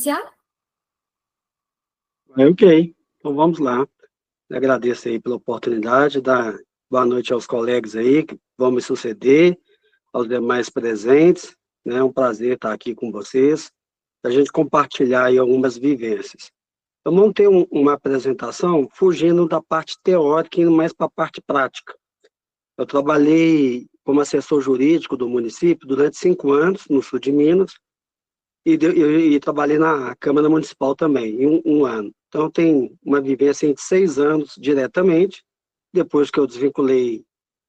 iniciar? Ok, então vamos lá. Agradeço aí pela oportunidade, dar boa noite aos colegas aí que vão me suceder, aos demais presentes, né? É um prazer estar aqui com vocês, a gente compartilhar aí algumas vivências. Eu montei uma apresentação fugindo da parte teórica e indo mais para a parte prática. Eu trabalhei como assessor jurídico do município durante 5 anos, no sul de Minas, e trabalhei na Câmara Municipal também, em um ano. Então, tem uma vivência de 6 anos diretamente. Depois que eu desvinculei,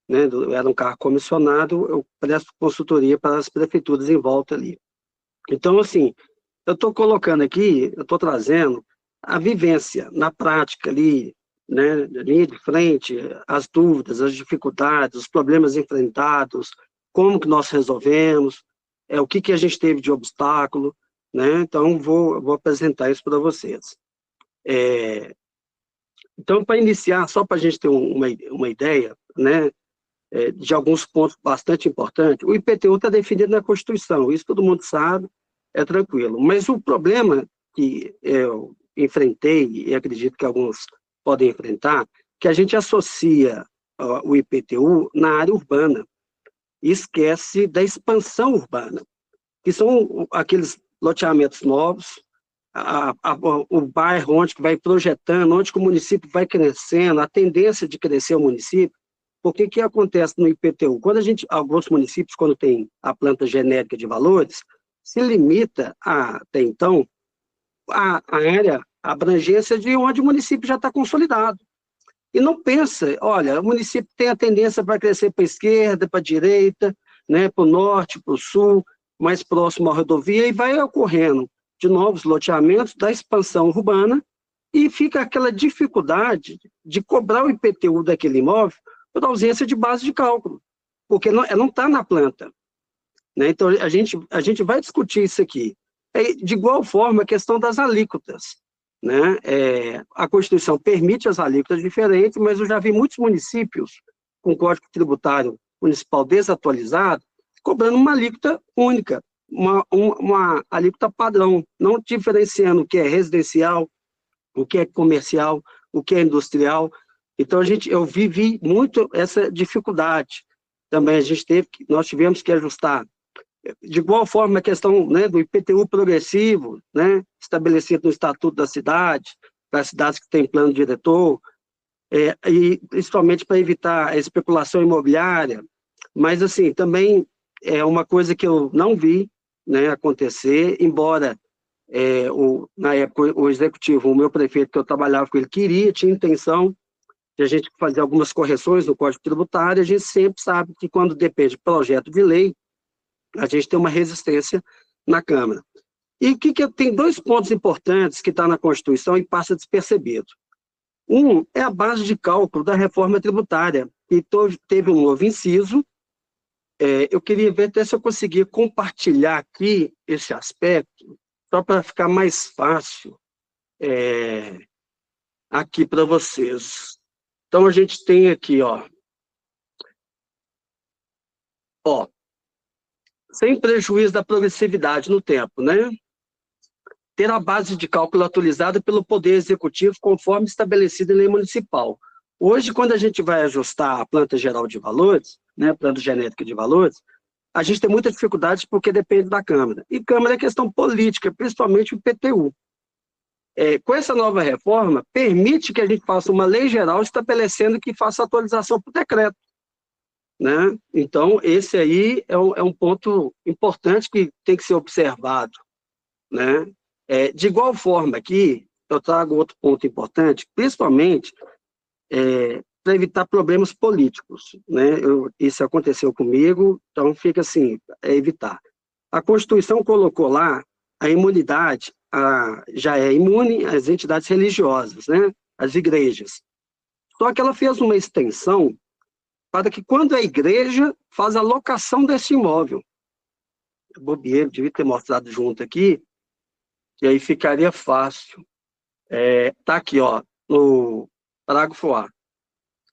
né, era um cargo comissionado, eu presto consultoria para as prefeituras em volta ali. Então, assim, eu estou colocando aqui, eu estou trazendo a vivência na prática ali, né, linha de frente, as dúvidas, as dificuldades, os problemas enfrentados, como que nós resolvemos, o que a gente teve de obstáculo, né? Então, vou apresentar isso para vocês. Então, para iniciar, só para a gente ter uma ideia, né, de alguns pontos bastante importantes, o IPTU está definido na Constituição, isso todo mundo sabe, é tranquilo. Mas o problema que eu enfrentei, e acredito que alguns podem enfrentar, que a gente associa o IPTU na área urbana, e esquece da expansão urbana, que são aqueles loteamentos novos, o bairro onde que vai projetando, onde que o município vai crescendo, a tendência de crescer o município. Porque que acontece no IPTU? Alguns municípios, quando tem a planta genérica de valores, se limita até então a área, a abrangência de onde o município já está consolidado. E não pensa, olha, o município tem a tendência para crescer para a esquerda, para a direita, né, para o norte, para o sul, mais próximo à rodovia, e vai ocorrendo de novos loteamentos da expansão urbana, e fica aquela dificuldade de cobrar o IPTU daquele imóvel por ausência de base de cálculo, porque não está na planta. Né? Então, a gente vai discutir isso aqui. De igual forma, a questão das alíquotas. Né? A Constituição permite as alíquotas diferentes, mas eu já vi muitos municípios com Código Tributário Municipal desatualizado, cobrando uma alíquota única, uma alíquota padrão, não diferenciando o que é residencial, o que é comercial, o que é industrial. Então, eu vivi muito essa dificuldade. Também nós tivemos que ajustar. De igual forma, a questão, né, do IPTU progressivo, né, estabelecido no Estatuto da Cidade, para as cidades que têm plano diretor, e principalmente para evitar a especulação imobiliária. Mas, assim, também é uma coisa que eu não vi, né, acontecer, embora na época o executivo, o meu prefeito que eu trabalhava com ele, tinha intenção de a gente fazer algumas correções no Código Tributário. A gente sempre sabe que quando depende de projeto de lei, a gente tem uma resistência na Câmara. E tem 2 pontos importantes que estão na Constituição e passa despercebido. Um é a base de cálculo da reforma tributária, e teve um novo inciso. Eu queria ver até se eu conseguia compartilhar aqui esse aspecto, só para ficar mais fácil aqui para vocês. Então, a gente tem aqui, ó, sem prejuízo da progressividade no tempo, né? Ter a base de cálculo atualizada pelo Poder Executivo conforme estabelecido em lei municipal. Hoje, quando a gente vai ajustar a planta geral de valores, né, planta genérica de valores, a gente tem muita dificuldade porque depende da Câmara. E Câmara é questão política, principalmente o IPTU. Com essa nova reforma, permite que a gente faça uma lei geral estabelecendo que faça atualização por decreto. Né? Então, esse aí é um ponto importante que tem que ser observado. Né? De igual forma aqui, eu trago outro ponto importante, principalmente para evitar problemas políticos. Né? Isso aconteceu comigo, então fica assim, evitar. A Constituição colocou lá a imunidade, já é imune às entidades religiosas, né? As igrejas. Só que ela fez uma extensão para que quando a igreja faz a locação desse imóvel, bobeira, devia ter mostrado junto aqui, e aí ficaria fácil. Tá aqui, ó, no parágrafo A,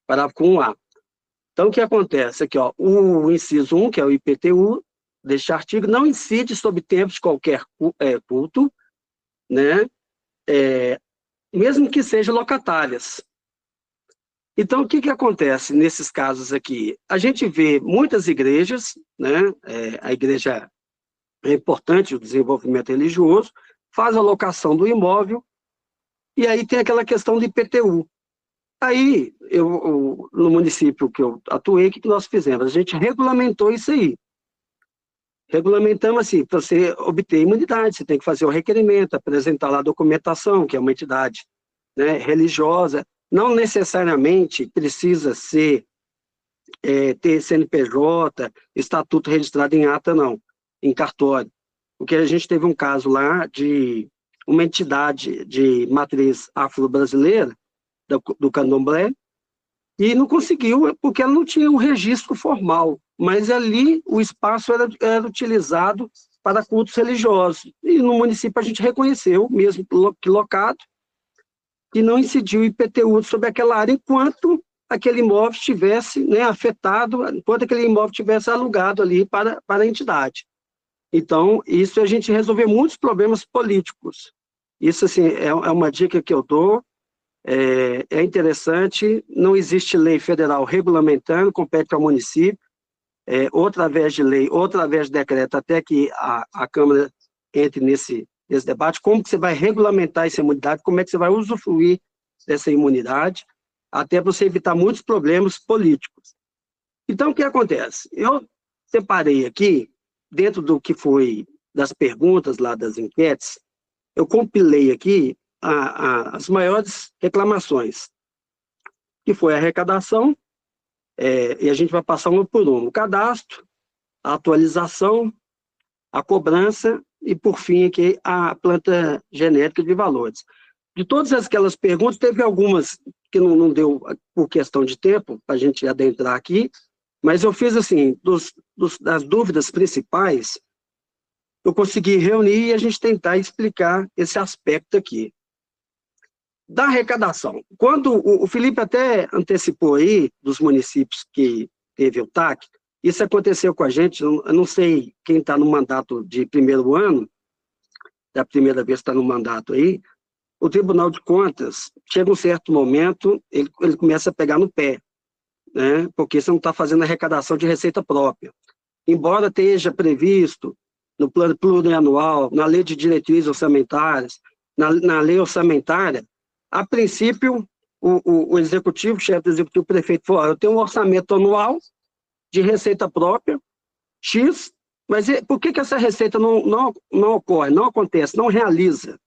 parágrafo 1A. Então, o que acontece aqui, ó, o inciso 1, que é o IPTU, deste artigo, não incide sobre tempos de qualquer culto, né? Mesmo que sejam locatárias. Então, o que que acontece nesses casos aqui? A gente vê muitas igrejas, né? A igreja é importante, o desenvolvimento religioso, faz a locação do imóvel, e aí tem aquela questão do IPTU. Aí, no município que eu atuei, o que que nós fizemos? A gente regulamentou isso aí. Regulamentamos assim, para você obter imunidade, você tem que fazer o requerimento, apresentar lá a documentação, que é uma entidade, né, religiosa. Não necessariamente precisa ter CNPJ, estatuto registrado em ata, não, em cartório. Porque a gente teve um caso lá de uma entidade de matriz afro-brasileira, do candomblé, e não conseguiu, porque ela não tinha um registro formal, mas ali o espaço era utilizado para cultos religiosos. E no município a gente reconheceu, mesmo que locado, que não incidiu IPTU sobre aquela área enquanto aquele imóvel estivesse, né, afetado, enquanto aquele imóvel estivesse alugado ali para a entidade. Então, isso a gente resolveu muitos problemas políticos. Isso, assim, é uma dica que eu dou, é interessante, não existe lei federal regulamentando, compete ao município, ou através de lei, ou através de decreto, até que a Câmara entre nesse debate, como que você vai regulamentar essa imunidade, como é que você vai usufruir dessa imunidade, até para você evitar muitos problemas políticos. Então, o que acontece? Eu separei aqui, dentro do que foi das perguntas lá das enquetes, eu compilei aqui as maiores reclamações, que foi a arrecadação, e a gente vai passar uma por uma. O cadastro, a atualização, a cobrança e, por fim, aqui a planta genética de valores. De todas aquelas perguntas, teve algumas que não deu por questão de tempo, para a gente adentrar aqui, mas eu fiz assim, das dúvidas principais, eu consegui reunir e a gente tentar explicar esse aspecto aqui. Da arrecadação, quando o Felipe até antecipou aí, dos municípios que teve o TAC, isso aconteceu com a gente, eu não sei quem está no mandato de primeiro ano, da primeira vez que está no mandato aí, o Tribunal de Contas, chega um certo momento, ele começa a pegar no pé, né? Porque você não está fazendo arrecadação de receita própria. Embora esteja previsto no plano plurianual, na lei de diretrizes orçamentárias, na lei orçamentária, a princípio, o executivo, o chefe do executivo, o prefeito, falou, eu tenho um orçamento anual de receita própria, X, mas por que essa receita não ocorre, não acontece, não realiza?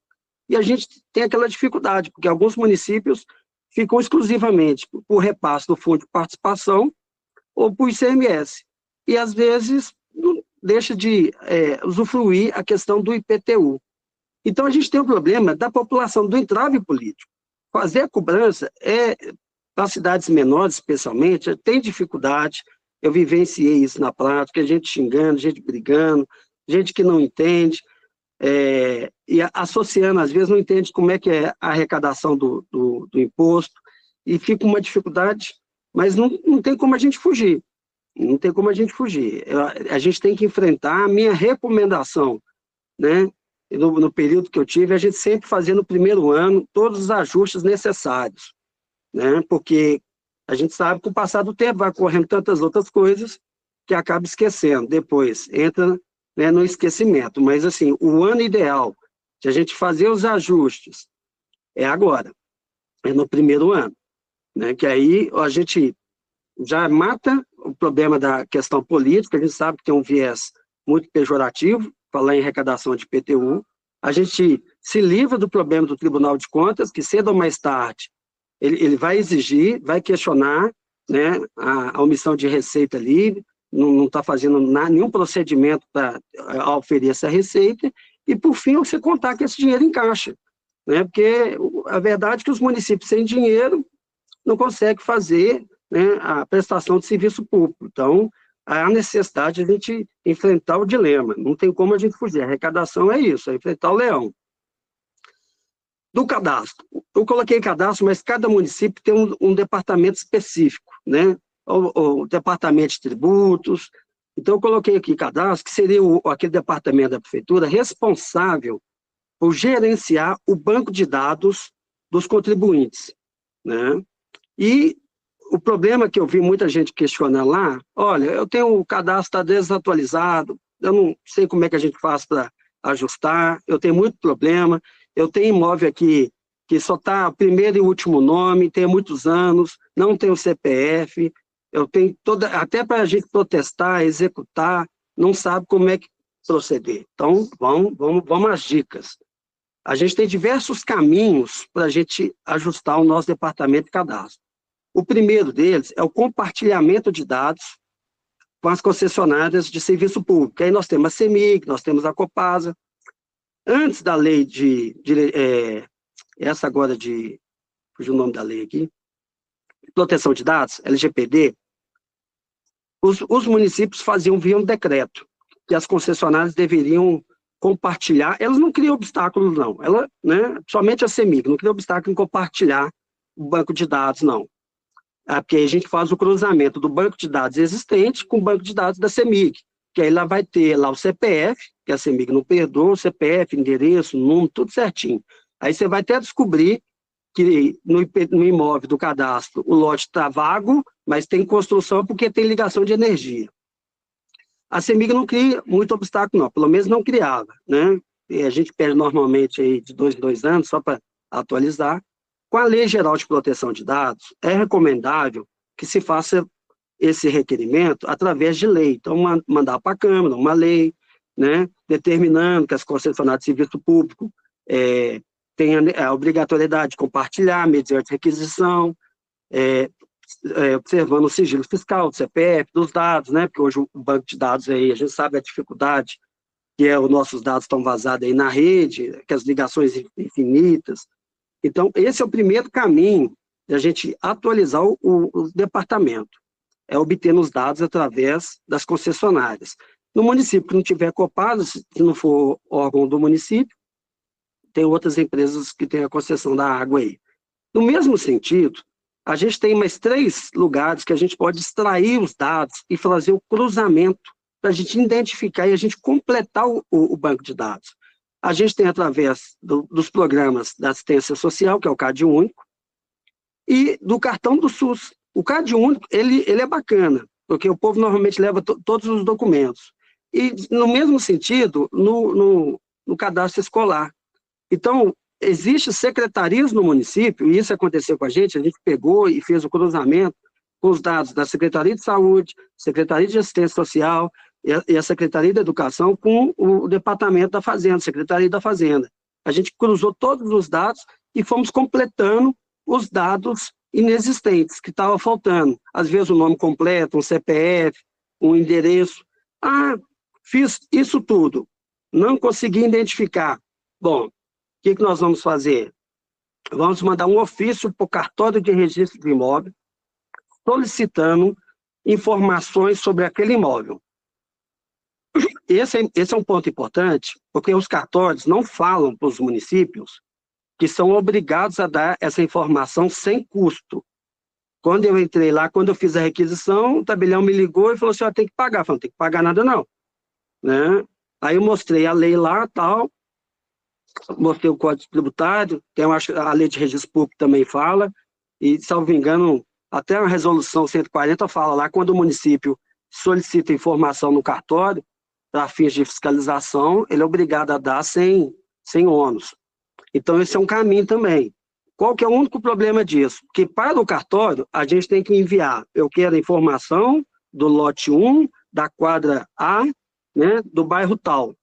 E a gente tem aquela dificuldade, porque alguns municípios ficam exclusivamente por repasse do fundo de participação ou por ICMS. E, às vezes, não deixa de usufruir a questão do IPTU. Então, a gente tem o problema da população do entrave político. Fazer a cobrança, para cidades menores, especialmente, tem dificuldade. Eu vivenciei isso na prática, gente xingando, gente brigando, gente que não entende, e associando, às vezes não entende como é que é a arrecadação do imposto, e fica uma dificuldade, mas não tem como a gente fugir. Não tem como a gente fugir. A gente tem que enfrentar. A minha recomendação, né, no período que eu tive, a gente sempre fazia no primeiro ano todos os ajustes necessários, né, porque a gente sabe que com o passar do tempo vai ocorrendo tantas outras coisas que acaba esquecendo. Depois entra, né, no esquecimento. Mas, assim, o ano ideal de a gente fazer os ajustes é agora, é no primeiro ano, né, que aí a gente já mata o problema da questão política. A gente sabe que tem um viés muito pejorativo, falar em arrecadação de IPTU. A gente se livra do problema do Tribunal de Contas, que cedo ou mais tarde ele vai exigir, vai questionar, né, a omissão de receita livre, não está fazendo nenhum procedimento para oferir essa receita, e por fim você contar que esse dinheiro em caixa, né, porque a verdade é que os municípios sem dinheiro não conseguem fazer, né, a prestação de serviço público. Então, há necessidade de a gente enfrentar o dilema, não tem como a gente fugir. A arrecadação é isso, é enfrentar o leão. Do cadastro, eu coloquei cadastro, mas cada município tem um departamento específico, né? O departamento de tributos. Então, eu coloquei aqui cadastro, que seria aquele departamento da prefeitura responsável por gerenciar o banco de dados dos contribuintes, né? E o problema que eu vi muita gente questionando lá, olha, eu tenho o cadastro está desatualizado, eu não sei como é que a gente faz para ajustar, eu tenho muito problema, eu tenho imóvel aqui que só está primeiro e último nome, tem muitos anos, não tem o CPF, eu tenho até para a gente protestar, executar, não sabe como é que proceder. Então, vamos às dicas. A gente tem diversos caminhos para a gente ajustar o nosso departamento de cadastro. O primeiro deles é o compartilhamento de dados com as concessionárias de serviço público. Aí nós temos a CEMIG, nós temos a Copasa. Antes da lei essa agora de... fugiu o nome da lei aqui. Proteção de dados, LGPD, os municípios faziam via um decreto, que as concessionárias deveriam compartilhar. Elas não criam obstáculos, não. Ela, né, somente a CEMIG não cria obstáculo em compartilhar o banco de dados, não. Porque aí a gente faz o cruzamento do banco de dados existente com o banco de dados da CEMIG, que aí lá vai ter lá o CPF, que a CEMIG não perdoa, o CPF, endereço, número, tudo certinho. Aí você vai até descobrir que no imóvel do cadastro o lote está vago, mas tem construção porque tem ligação de energia. A CEMIG não cria muito obstáculo, não, pelo menos não criava, né? E a gente pede normalmente aí de 2 em 2 anos, só para atualizar. Com a Lei Geral de Proteção de Dados, é recomendável que se faça esse requerimento através de lei. Então, mandar para a Câmara uma lei, né, determinando que as concessionárias de serviço público tenham a obrigatoriedade de compartilhar mediante requisição, observando o sigilo fiscal do CPF, dos dados, né, porque hoje o banco de dados aí, a gente sabe a dificuldade que os nossos dados estão vazados aí na rede, que as ligações infinitas. Então, esse é o primeiro caminho de a gente atualizar o departamento, é obter os dados através das concessionárias. No município que não tiver Copasa, se não for órgão do município, tem outras empresas que têm a concessão da água aí. No mesmo sentido, a gente tem mais 3 lugares que a gente pode extrair os dados e fazer o cruzamento para a gente identificar e a gente completar o banco de dados. A gente tem através dos programas da assistência social, que é o CAD Único, e do cartão do SUS. O CAD Único, ele é bacana, porque o povo normalmente leva todos os documentos. E, no mesmo sentido, no cadastro escolar. Então, existem secretarias no município, e isso aconteceu com a gente pegou e fez o cruzamento com os dados da Secretaria de Saúde, Secretaria de Assistência Social, e a Secretaria da Educação com o Departamento da Fazenda, Secretaria da Fazenda. A gente cruzou todos os dados e fomos completando os dados inexistentes, que estavam faltando. Às vezes o nome completo, um CPF, um endereço. Ah, fiz isso tudo, não consegui identificar. Bom, o que nós vamos fazer? Vamos mandar um ofício para o cartório de registro de imóvel, solicitando informações sobre aquele imóvel. Esse é um ponto importante, porque os cartórios não falam para os municípios que são obrigados a dar essa informação sem custo. Quando eu entrei lá, quando eu fiz a requisição, o tabelião me ligou e falou assim, tem que pagar. Eu falei, não tem que pagar nada não. Né? Aí eu mostrei a lei lá, tal, mostrei o Código Tributário, tem a Lei de Registro Público também fala, e, salvo engano, até a Resolução 140 fala lá, quando o município solicita informação no cartório, para fins de fiscalização, ele é obrigado a dar sem ônus. Então, esse é um caminho também. Qual que é o único problema disso? Que para o cartório, a gente tem que enviar, eu quero a informação do lote 1, da quadra A, né, do bairro tal.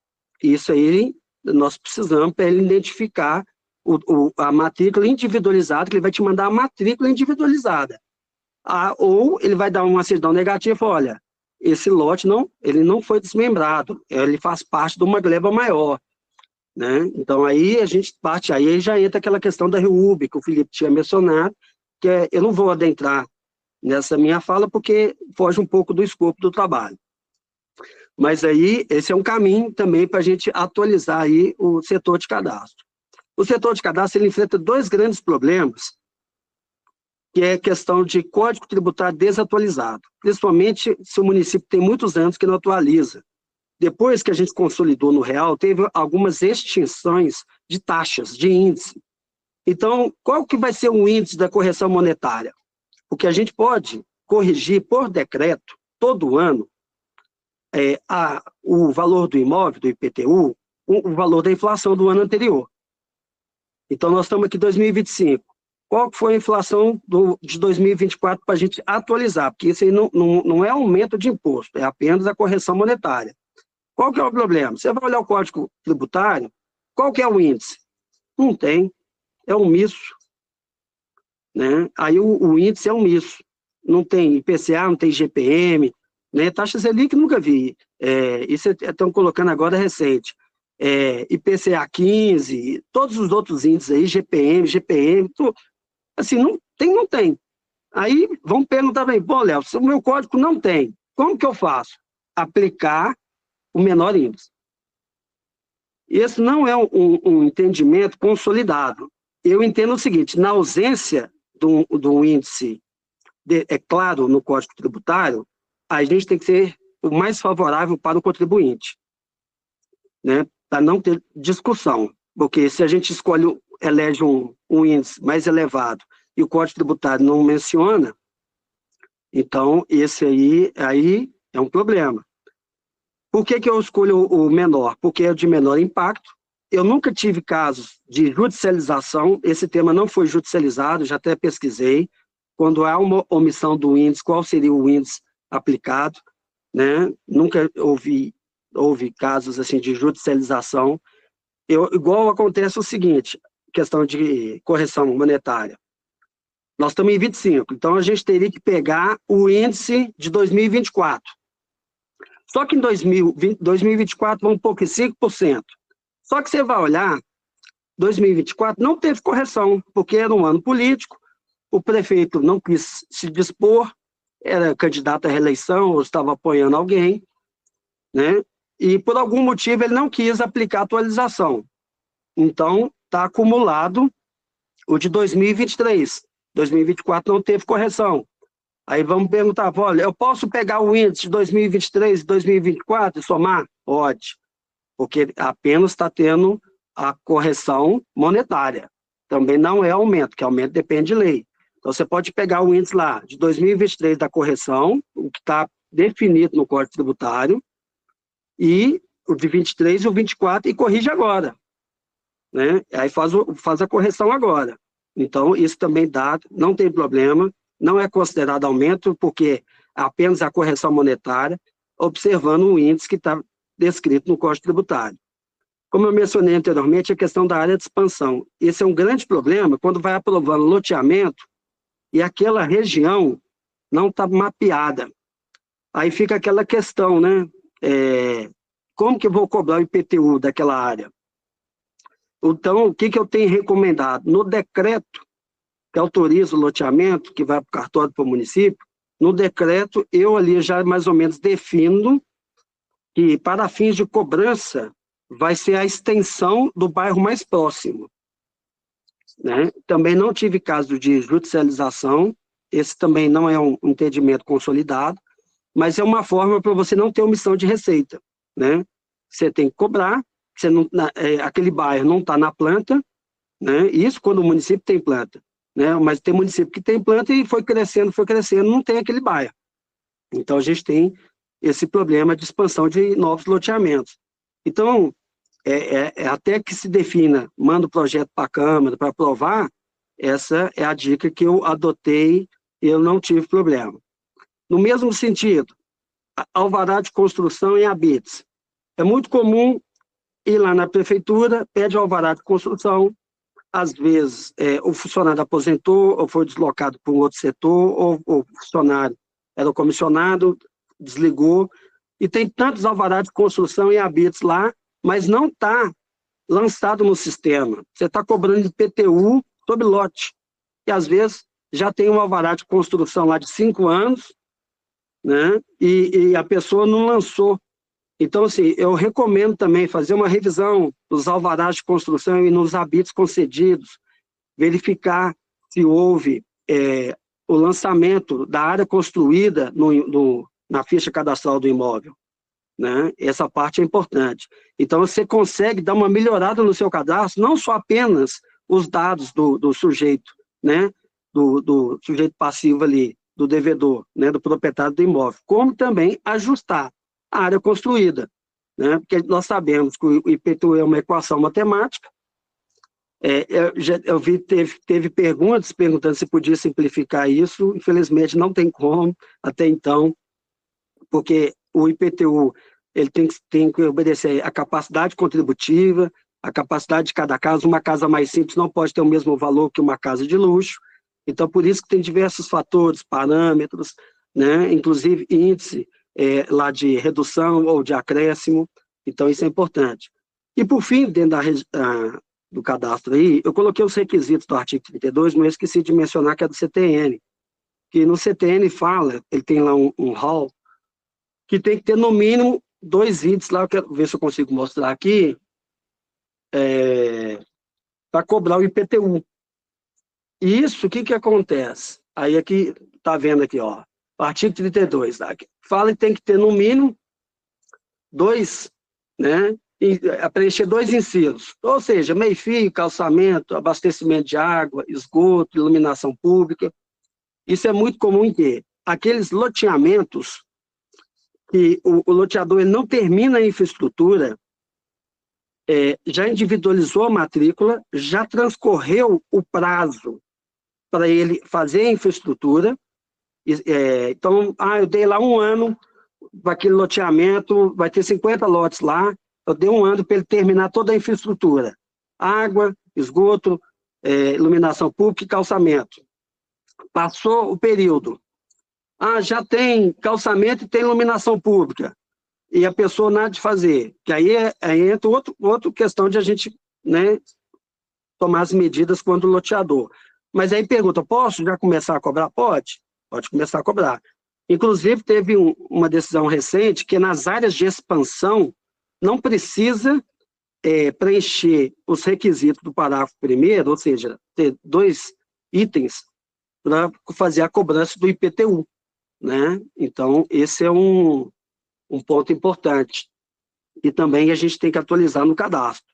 Isso aí, nós precisamos para ele identificar a matrícula individualizada, que ele vai te mandar a matrícula individualizada. Ou ele vai dar uma certidão negativa e falar, olha, esse lote ele não foi desmembrado, ele faz parte de uma gleba maior. Né? Então, aí a gente parte, aí já entra aquela questão da REUB, que o Felipe tinha mencionado, que eu não vou adentrar nessa minha fala, porque foge um pouco do escopo do trabalho. Mas aí, esse é um caminho também para a gente atualizar aí o setor de cadastro. O setor de cadastro, ele enfrenta 2 grandes problemas, que é a questão de código tributário desatualizado, principalmente se o município tem muitos anos que não atualiza. depois que a gente consolidou no real, teve algumas extinções de taxas, de índice. Então, qual que vai ser o índice da correção monetária? Porque a gente pode corrigir por decreto, todo ano, o valor do imóvel, do IPTU, o valor da inflação do ano anterior. Então, nós estamos aqui em 2025. Qual foi a inflação de 2024 para a gente atualizar? Porque isso aí não é aumento de imposto, é apenas a correção monetária. Qual que é o problema? Você vai olhar o Código Tributário, qual que é o índice? Não tem, é omisso. Né? Aí o índice é omisso. Não tem IPCA, não tem GPM, né? Taxa Selic nunca vi. Isso estão colocando agora recente. IPCA 15, todos os outros índices aí, GPM, tudo. Assim, não tem. Aí vão perguntar bem, pô, Léo, se o meu código não tem, como que eu faço? Aplicar o menor índice. Esse não é um entendimento consolidado. Eu entendo o seguinte, na ausência do índice, claro, no Código Tributário, a gente tem que ser o mais favorável para o contribuinte, né? Para não ter discussão, porque se a gente elege um índice mais elevado e o Código Tributário não menciona, então esse aí é um problema. Por que eu escolho o menor? Porque é de menor impacto. Eu nunca tive casos de judicialização, esse tema não foi judicializado, já até pesquisei. Quando há uma omissão do índice, qual seria o índice aplicado, né? Nunca houve casos assim de judicialização. Igual acontece o seguinte, questão de correção monetária. Nós estamos em 25, então a gente teria que pegar o índice de 2024. Só que em 2024 vamos pôr que 5%. Só que você vai olhar, 2024 não teve correção, porque era um ano político, o prefeito não quis se dispor, era candidato à reeleição, ou estava apoiando alguém, né? E por algum motivo ele não quis aplicar a atualização. Então, está acumulado o de 2023. 2024 não teve correção. Aí vamos perguntar, olha, eu posso pegar o índice de 2023 e 2024 e somar? Pode, porque apenas está tendo a correção monetária. Também não é aumento, que aumento depende de lei. Então, você pode pegar o índice lá de 2023 da correção, o que está definido no Código Tributário, e o de 23 e o 24, e corrige agora. Né? Aí faz a correção agora. Então, isso também dá, não tem problema, não é considerado aumento, porque é apenas a correção monetária, observando o índice que está descrito no Código Tributário. Como eu mencionei anteriormente, a questão da área de expansão. Esse é um grande problema quando vai aprovando loteamento e aquela região não está mapeada. Aí fica aquela questão, né? Como que eu vou cobrar o IPTU daquela área? Então, o que eu tenho recomendado? No decreto que autoriza o loteamento, que vai para o cartório para o município, no decreto eu ali já mais ou menos defino que para fins de cobrança vai ser a extensão do bairro mais próximo. Né? Também não tive caso de judicialização, esse também não é um entendimento consolidado, mas é uma forma para você não ter omissão de receita. Né? Você tem que cobrar, aquele bairro não está na planta, né? Isso quando o município tem planta. Né? Mas tem município que tem planta e foi crescendo, não tem aquele bairro. Então, a gente tem esse problema de expansão de novos loteamentos. Então, até que se defina, manda o projeto para a Câmara para aprovar, essa é a dica que eu adotei e eu não tive problema. No mesmo sentido, alvará de construção em habites. É muito comum ir lá na prefeitura, pede alvará de construção, às vezes o funcionário aposentou ou foi deslocado para um outro setor, ou o funcionário era comissionado, desligou, e tem tantos alvarás de construção em habites lá, mas não está lançado no sistema. Você está cobrando IPTU sobre lote, e às vezes já tem um alvará de construção lá de 5 anos, né? E a pessoa não lançou. Então, assim, eu recomendo também fazer uma revisão dos alvarás de construção e nos habites concedidos, verificar se houve o lançamento da área construída na ficha cadastral do imóvel. né? Essa parte é importante. Então, você consegue dar uma melhorada no seu cadastro, não só apenas os dados do sujeito, né? Do sujeito passivo ali, do devedor, né? Do proprietário do imóvel, como também ajustar a área construída, né? Porque nós sabemos que o IPTU é uma equação matemática. Eu vi, teve perguntas perguntando se podia simplificar isso, infelizmente não tem como, até então, porque o IPTU ele tem que obedecer a capacidade contributiva, a capacidade de cada casa. Uma casa mais simples não pode ter o mesmo valor que uma casa de luxo, então por isso que tem diversos fatores, parâmetros, né? Inclusive índice lá de redução ou de acréscimo, então isso é importante. E por fim, dentro do cadastro aí, eu coloquei os requisitos do artigo 32, mas eu esqueci de mencionar que é do CTN, que no CTN fala, ele tem lá um hall, que tem que ter no mínimo 2 itens lá, eu quero ver se eu consigo mostrar aqui, para cobrar o IPTU. E isso, o que acontece? Aí aqui, tá vendo aqui, ó, o artigo 32, tá? Fala que tem que ter no mínimo 2, né, preencher 2 incisos, ou seja, meio-fio, calçamento, abastecimento de água, esgoto, iluminação pública. Isso é muito comum em quê? Aqueles loteamentos que o loteador ele não termina a infraestrutura, já individualizou a matrícula, já transcorreu o prazo para ele fazer a infraestrutura. Então, eu dei lá 1 ano para aquele loteamento, vai ter 50 lotes lá, eu dei 1 ano para ele terminar toda a infraestrutura. Água, esgoto, iluminação pública e calçamento. Passou o período. Já tem calçamento e tem iluminação pública. E a pessoa nada de fazer. Que aí entra outra questão de a gente, né, tomar as medidas quanto o loteador. Mas aí pergunta, posso já começar a cobrar? Pode começar a cobrar. Inclusive, teve uma decisão recente que nas áreas de expansão não precisa preencher os requisitos do parágrafo 1º, ou seja, ter 2 itens para fazer a cobrança do IPTU, né? Então, esse é um ponto importante. E também a gente tem que atualizar no cadastro.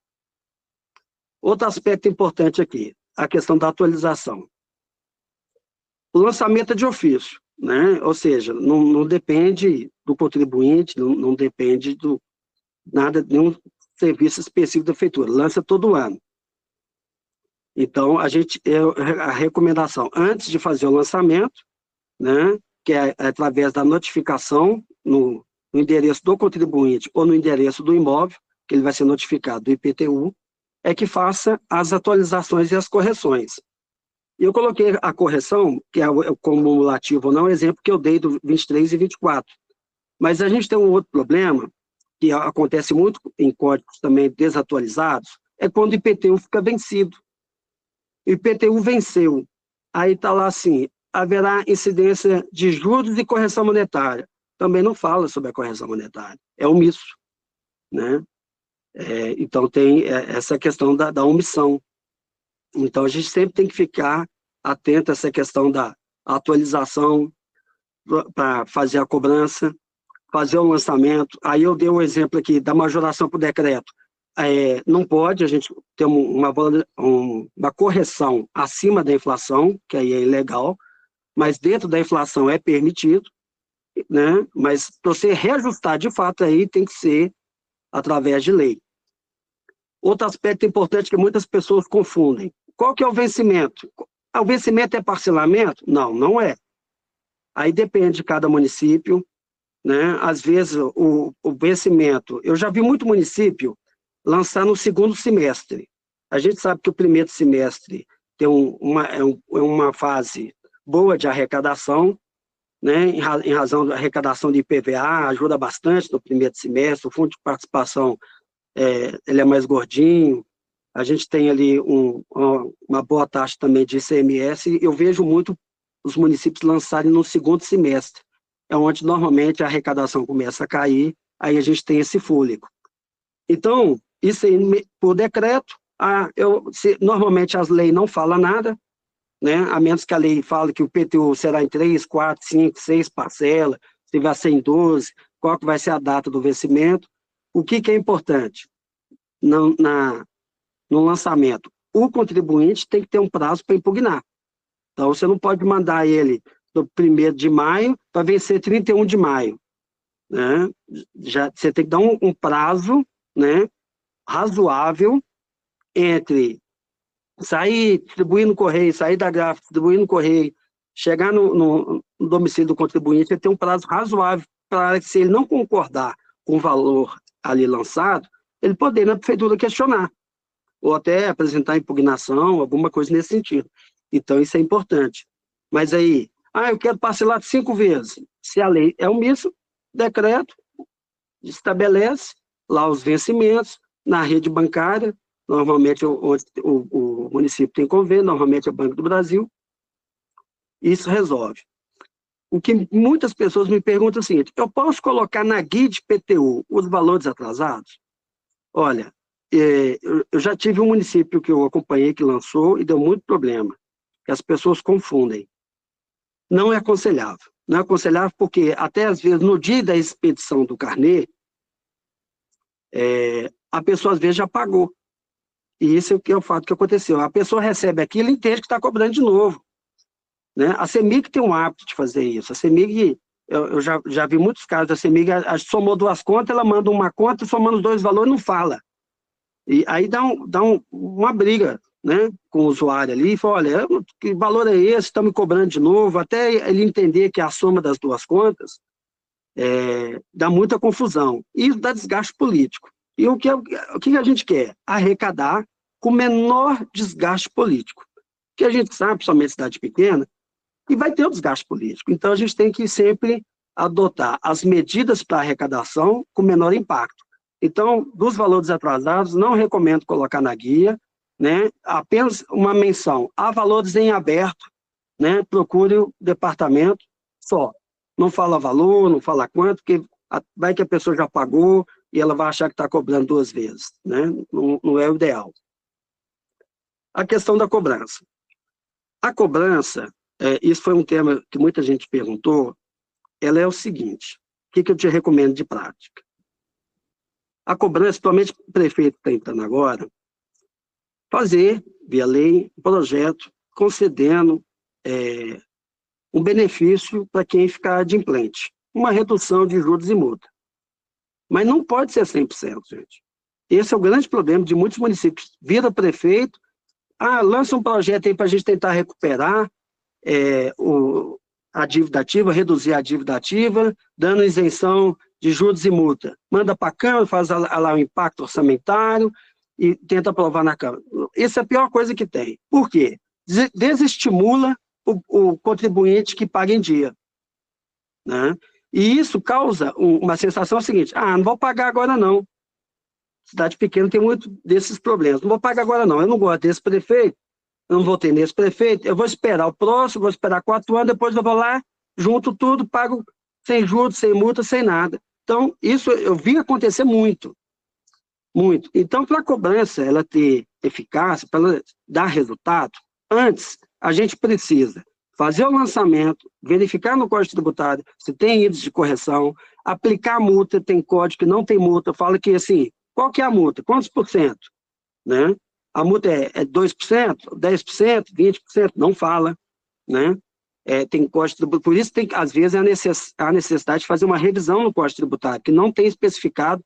Outro aspecto importante aqui, a questão da atualização. O lançamento é de ofício, né? Ou seja, não depende do contribuinte, não depende de nenhum serviço específico da prefeitura, lança todo ano. Então, a recomendação, antes de fazer o lançamento, né, que é através da notificação no endereço do contribuinte ou no endereço do imóvel, que ele vai ser notificado do IPTU, é que faça as atualizações e as correções. Eu coloquei a correção, que é o cumulativo ou não, exemplo que eu dei do 23 e 24. Mas a gente tem um outro problema, que acontece muito em códigos também desatualizados, é quando o IPTU fica vencido. O IPTU venceu, aí está lá assim, haverá incidência de juros e correção monetária. Também não fala sobre a correção monetária, é omisso, né? Então tem essa questão da omissão. Então a gente sempre tem que ficar atento a essa questão da atualização para fazer a cobrança, fazer o lançamento. Aí eu dei um exemplo aqui da majoração por decreto. Não pode a gente ter uma correção acima da inflação, que aí é ilegal, mas dentro da inflação é permitido, né? Mas para você reajustar de fato aí tem que ser através de lei. Outro aspecto importante que muitas pessoas confundem. Qual que é o vencimento? O vencimento é parcelamento? Não, não é. Aí depende de cada município, né? Às vezes o vencimento, eu já vi muito município lançar no 2º semestre. A gente sabe que o 1º semestre tem uma fase boa de arrecadação, né? Em razão da arrecadação de IPVA, ajuda bastante no 1º semestre, o fundo de participação ele é mais gordinho, a gente tem ali uma boa taxa também de ICMS, eu vejo muito os municípios lançarem no 2º semestre, é onde normalmente a arrecadação começa a cair, aí a gente tem esse fôlego. Então, isso aí, por decreto, normalmente as leis não falam nada, né? A menos que a lei fale que o IPTU será em 3, 4, 5, 6 parcelas, se vai ser em 12, qual que vai ser a data do vencimento. O que é importante no lançamento? O contribuinte tem que ter um prazo para impugnar. Então, você não pode mandar ele do 1º de maio para vencer 31 de maio. Né? Você tem que dar um prazo, né, razoável entre sair, distribuir no correio, sair da gráfica, distribuir no correio, chegar no domicílio do contribuinte, ele tem um prazo razoável para que, se ele não concordar com o valor ali lançado, ele poder na prefeitura questionar, ou até apresentar impugnação, alguma coisa nesse sentido. Então, isso é importante. Mas aí, eu quero parcelar 5 vezes. Se a lei é omissa, decreto estabelece lá os vencimentos na rede bancária, normalmente o município tem convênio, normalmente é o Banco do Brasil, isso resolve. O que muitas pessoas me perguntam é o seguinte: eu posso colocar na guia de PTU os valores atrasados? Olha, eu já tive um município que eu acompanhei que lançou e deu muito problema, que as pessoas confundem. Não é aconselhável. Não é aconselhável porque, até às vezes, no dia da expedição do carnê, a pessoa às vezes já pagou. E isso é o fato que aconteceu. A pessoa recebe aquilo e entende que está cobrando de novo. Né? A CEMIG tem um hábito de fazer isso. A CEMIG, eu já vi muitos casos da CEMIG, somou 2 contas, ela manda uma conta, somando os 2 valores, não fala. E aí dá uma briga, né, com o usuário ali, e fala: olha, que valor é esse? Estão me cobrando de novo, até ele entender que é a soma das 2 contas, dá muita confusão. E isso dá desgaste político. E o que a gente quer? Arrecadar com o menor desgaste político. Porque a gente sabe, principalmente cidade pequena, que vai ter o desgaste político. Então, a gente tem que sempre adotar as medidas para arrecadação com menor impacto. Então, dos valores atrasados, não recomendo colocar na guia, né? Apenas uma menção: há valores em aberto, né? Procure o departamento só. Não fala valor, não fala quanto, porque vai que a pessoa já pagou e ela vai achar que está cobrando 2 vezes, né? Não é o ideal. A questão da cobrança. A cobrança, isso foi um tema que muita gente perguntou, ela é o seguinte: o que eu te recomendo de prática? A cobrança, principalmente o prefeito que está entrando agora, fazer, via lei, um projeto concedendo um benefício para quem ficar adimplente, uma redução de juros e multa. Mas não pode ser 100%, gente. Esse é o grande problema de muitos municípios. Vira prefeito, lança um projeto aí para a gente tentar recuperar a dívida ativa, reduzir a dívida ativa, dando isenção de juros e multa. Manda para a Câmara, faz lá o impacto orçamentário e tenta aprovar na Câmara. Essa é a pior coisa que tem. Por quê? Desestimula o contribuinte que paga em dia. Né? E isso causa uma sensação seguinte: não vou pagar agora não. Cidade pequena tem muito desses problemas. Não vou pagar agora não, eu não gosto desse prefeito, eu não votei nesse prefeito, eu vou esperar o próximo, vou esperar 4 anos, depois eu vou lá, junto tudo, pago sem juros, sem multa, sem nada. Então, isso eu vi acontecer muito. Muito. Então, para a cobrança ela ter eficácia, para ela dar resultado, antes a gente precisa fazer o lançamento, verificar no Código Tributário se tem índice de correção, aplicar a multa, tem código que não tem multa, fala que assim, qual que é a multa? Quantos por cento? Né? A multa é 2%, 10%, 20%? Não fala. Né? Tem Código Tributário, por isso tem, às vezes, a necessidade de fazer uma revisão no Código Tributário, que não tem especificado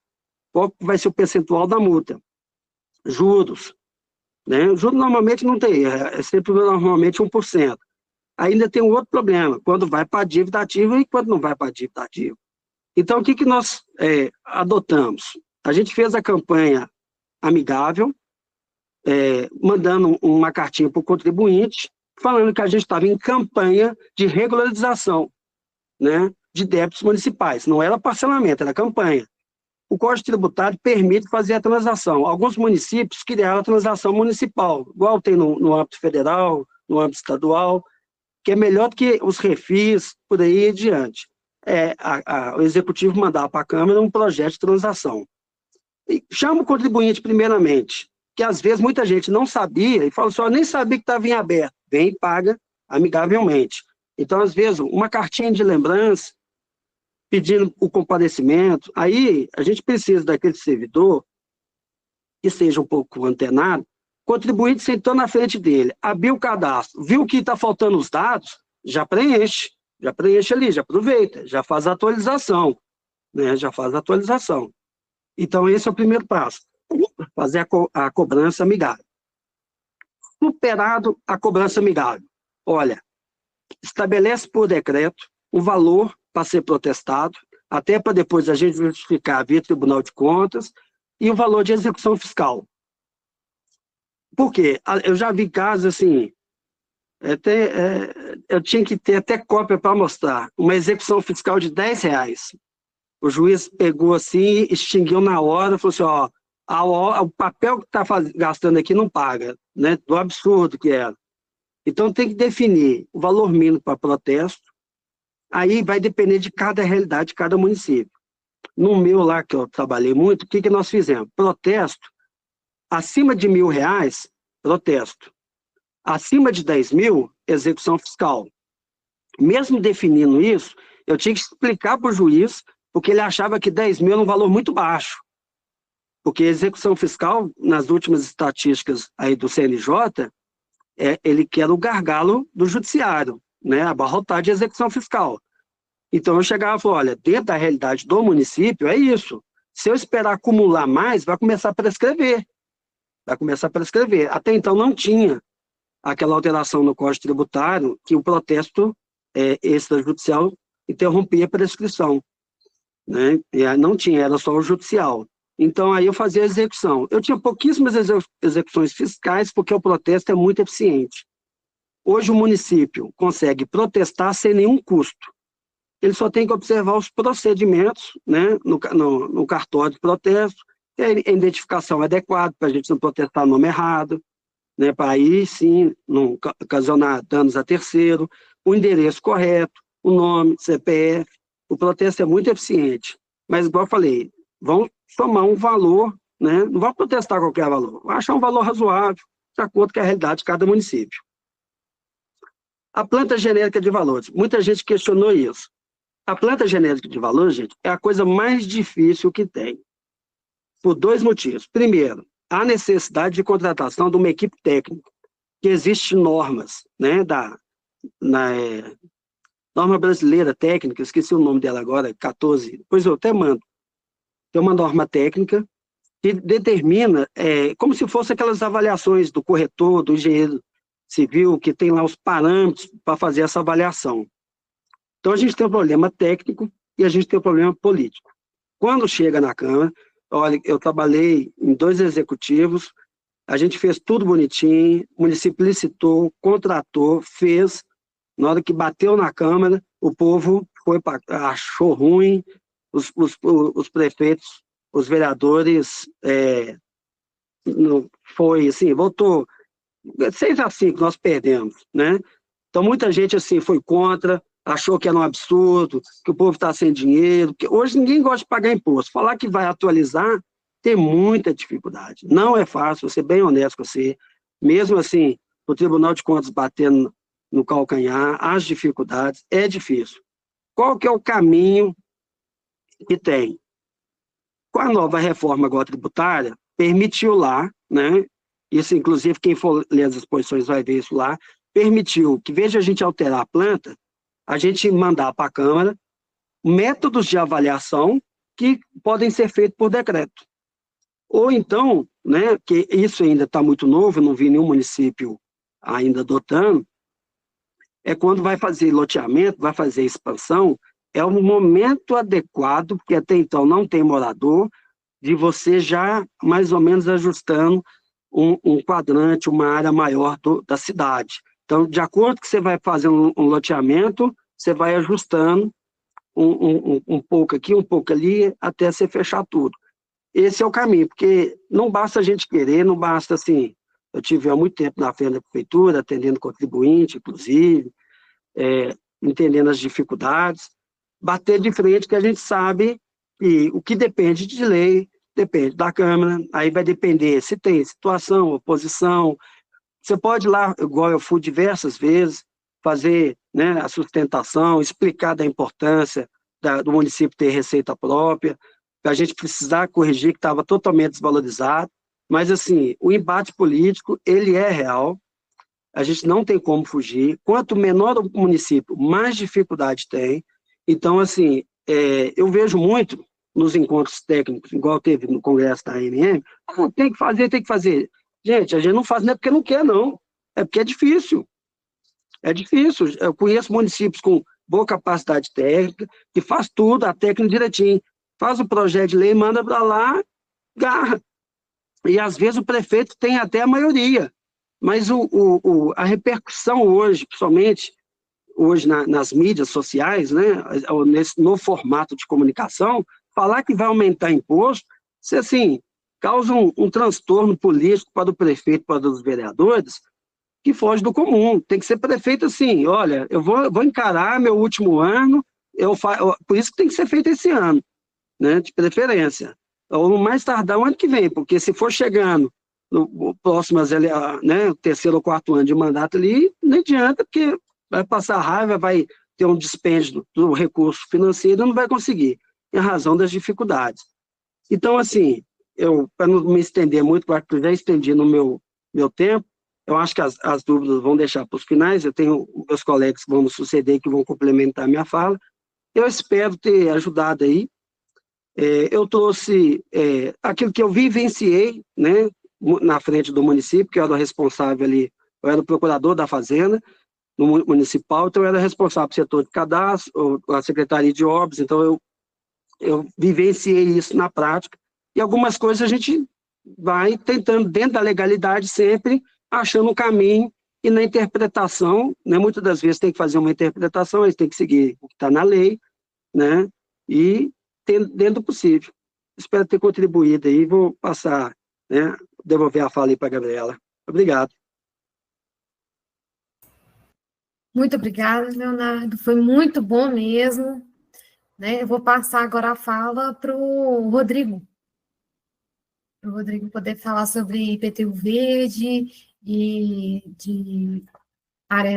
qual vai ser o percentual da multa. Juros. Né? Juros normalmente não tem, é sempre normalmente 1%. Ainda tem um outro problema, quando vai para a dívida ativa e quando não vai para a dívida ativa. Então, o que nós adotamos? A gente fez a campanha amigável, mandando uma cartinha para o contribuinte, falando que a gente estava em campanha de regularização, né, de débitos municipais. Não era parcelamento, era campanha. O Código Tributário permite fazer a transação. Alguns municípios criaram a transação municipal, igual tem no âmbito federal, no âmbito estadual, que é melhor do que os refis, por aí e adiante. O executivo mandar para a Câmara um projeto de transação. E chama o contribuinte primeiramente, que às vezes muita gente não sabia, e fala assim: eu nem sabia que estava em aberto. Vem e paga amigavelmente. Então, às vezes, uma cartinha de lembrança, pedindo o comparecimento. Aí a gente precisa daquele servidor que seja um pouco antenado, contribuinte sentou na frente dele, abriu o cadastro, viu que está faltando os dados, já preenche ali, já aproveita, já faz a atualização, né? Já faz a atualização. Então, esse é o primeiro passo, fazer a cobrança amigável. Superado a cobrança amigável, olha, estabelece por decreto o valor para ser protestado, até para depois a gente justificar via Tribunal de Contas, e o valor de execução fiscal. Por quê? Eu já vi casos assim, eu tinha que ter até cópia para mostrar, uma execução fiscal de R$10. O juiz pegou assim, extinguiu na hora, falou assim, ó, o papel que está gastando aqui não paga, né, do absurdo que era. Então tem que definir o valor mínimo para protesto, aí vai depender de cada realidade, de cada município. No meu lá, que eu trabalhei muito, o que nós fizemos? Protesto, acima de R$1.000, protesto. Acima de 10 mil, execução fiscal. Mesmo definindo isso, eu tinha que explicar para o juiz, porque ele achava que 10 mil era um valor muito baixo. Porque execução fiscal, nas últimas estatísticas aí do CNJ, ele quer o gargalo do judiciário, né? Abarrotar de execução fiscal. Então eu chegava e falava, olha, dentro da realidade do município, é isso. Se eu esperar acumular mais, vai começar a prescrever. Até então não tinha aquela alteração no Código Tributário que o protesto extrajudicial interrompia a prescrição, né? Não tinha, era só o judicial. Então aí eu fazia a execução. Eu tinha pouquíssimas execuções fiscais porque o protesto é muito eficiente. Hoje o município consegue protestar sem nenhum custo. Ele só tem que observar os procedimentos, né, no cartório de protesto, ter a identificação adequada para a gente não protestar nome errado, né, para aí sim não ocasionar danos a terceiro, o endereço correto, o nome, CPF. O protesto é muito eficiente, mas igual eu falei, vão somar um valor, né, não vão protestar qualquer valor, vão achar um valor razoável, de acordo com a realidade de cada município. A planta genérica de valores, muita gente questionou isso. A planta genérica de valores, gente, é a coisa mais difícil que tem, por dois motivos. Primeiro, a necessidade de contratação de uma equipe técnica, que existe normas, né, norma brasileira técnica, esqueci o nome dela agora, 14, depois eu até mando. Tem uma norma técnica que determina, como se fosse aquelas avaliações do corretor, do engenheiro civil, que tem lá os parâmetros para fazer essa avaliação. Então, a gente tem um problema técnico e a gente tem um problema político. Quando chega na Câmara, olha, eu trabalhei em 2 executivos, a gente fez tudo bonitinho, o município licitou, contratou, fez. Na hora que bateu na Câmara, o povo achou ruim, os prefeitos, os vereadores, foi assim, votou 6-5, nós perdemos, né? Então, muita gente assim foi contra, achou que era um absurdo, que o povo está sem dinheiro, que hoje ninguém gosta de pagar imposto. Falar que vai atualizar tem muita dificuldade. Não é fácil, vou ser bem honesto com você. Mesmo assim, o Tribunal de Contas batendo no calcanhar, as dificuldades, é difícil. Qual que é o caminho que tem? Com a nova reforma agora tributária, permitiu lá, né? Isso, inclusive, quem for ler as exposições vai ver isso lá, permitiu que, em vez de a gente alterar a planta, a gente mandar para a Câmara métodos de avaliação que podem ser feitos por decreto. Ou então, né, que isso ainda está muito novo, não vi nenhum município ainda adotando, é quando vai fazer loteamento, vai fazer expansão, é o momento adequado, porque até então não tem morador, de você já mais ou menos ajustando um quadrante, uma área maior da cidade. Então, de acordo que você vai fazer um loteamento, você vai ajustando um pouco aqui, um pouco ali, até você fechar tudo. Esse é o caminho, porque não basta a gente querer, não basta assim, eu tive há muito tempo na frente da prefeitura, atendendo contribuinte, inclusive, entendendo as dificuldades, bater de frente, que a gente sabe que o que depende de lei, depende da Câmara, aí vai depender se tem situação, oposição. Você pode ir lá, igual eu fui diversas vezes, fazer, né, a sustentação, explicar da importância do município ter receita própria, a gente precisar corrigir que estava totalmente desvalorizado, mas, assim, o embate político, ele é real, a gente não tem como fugir, quanto menor o município, mais dificuldade tem, então, assim, eu vejo muito nos encontros técnicos, igual teve no congresso da AMM, tem que fazer, tem que fazer. Gente, a gente não faz não é porque não quer, não, é porque é difícil. É difícil. Eu conheço municípios com boa capacidade técnica, que faz tudo, a técnica direitinho. Faz o projeto de lei, manda para lá, garra. E às vezes o prefeito tem até a maioria. Mas a repercussão hoje, principalmente hoje nas mídias sociais, né, no formato de comunicação, falar que vai aumentar imposto, se assim, causa um transtorno político para o prefeito, para os vereadores, que foge do comum. Tem que ser prefeito assim, olha, eu vou encarar meu último ano, por isso que tem que ser feito esse ano, né, de preferência. Ou no mais tardar o ano que vem, porque se for chegando no próximo, né, terceiro ou quarto ano de mandato ali, não adianta, porque vai passar raiva, vai ter um dispêndio do recurso financeiro e não vai conseguir, em razão das dificuldades. Então, assim, para não me estender muito, porque eu já estendi no meu tempo, eu acho que as dúvidas vão deixar para os finais, eu tenho meus colegas que vão me suceder, que vão complementar a minha fala. Eu espero ter ajudado aí. Eu trouxe aquilo que eu vivenciei, né, na frente do município, que eu era o responsável ali, eu era o procurador da Fazenda, no municipal, então eu era responsável pelo setor de cadastro, a Secretaria de Obras, então eu vivenciei isso na prática, e algumas coisas a gente vai tentando, dentro da legalidade, sempre achando um caminho, e na interpretação, né, muitas das vezes tem que fazer uma interpretação, eles têm que seguir o que está na lei, né, e dentro do possível. Espero ter contribuído aí, vou passar, né, devolver a fala aí para a Gabriela. Obrigado. Muito obrigada, Leonardo, foi muito bom mesmo, né? Eu vou passar agora a fala para o Rodrigo poder falar sobre IPTU verde e de área